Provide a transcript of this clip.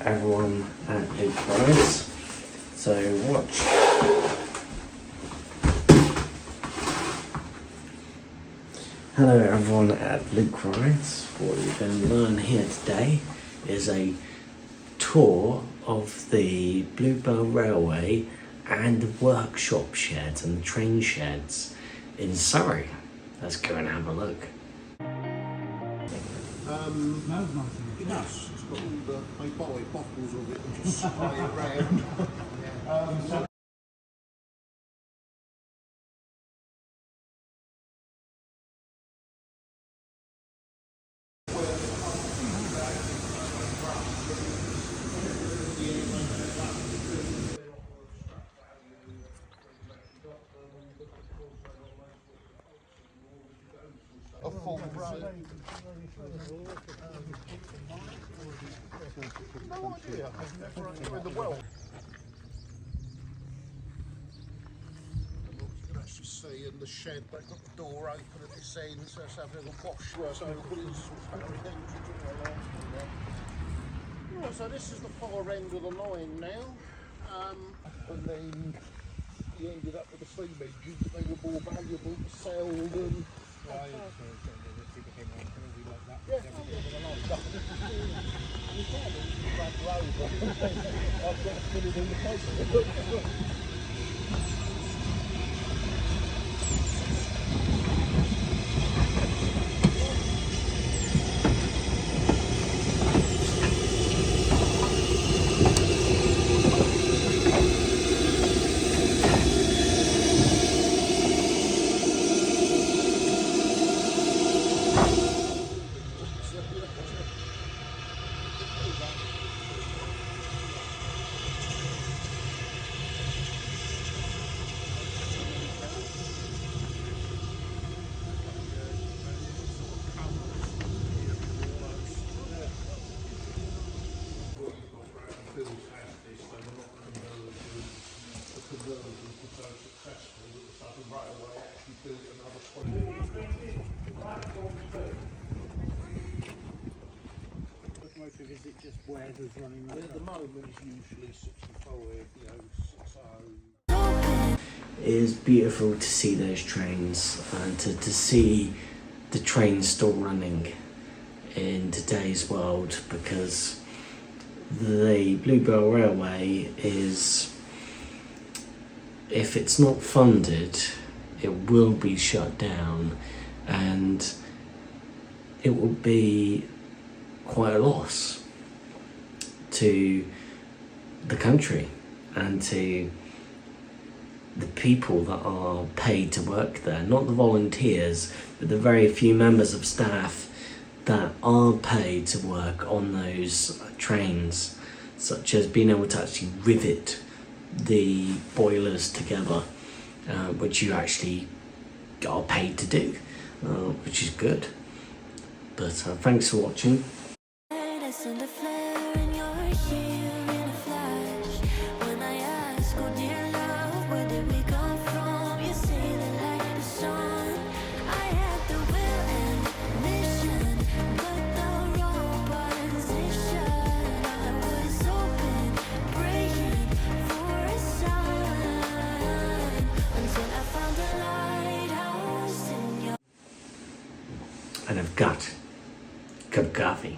everyone at Luke Rides. So watch. Hello everyone at Luke Rides. What you're going to learn here today is a tour of the Bluebell Railway and the workshop sheds and the train sheds in Surrey. Let's go and have a look. Yes, it's got all the, I buy bottles of it and just spray it around. A full row. No idea. They're in the well. You can actually see in the shed they've got the door open at this end, so it's having a little wash where so right, so this is the far end of the line now. And then you ended up with the steam engines, they were more valuable to sell than Locomotive, is it just where there's running that? at the moment it's usually 65, so. It is beautiful to see those trains and to see the trains still running in today's world, because the Bluebell Railway is, if it's not funded, it will be shut down, and it will be quite a loss to the country and to the people that are paid to work there, not the volunteers, but the very few members of staff that are paid to work on those trains, such as being able to actually rivet the boilers together, which you actually are paid to do, which is good. But thanks for watching. And I've got a cup of coffee.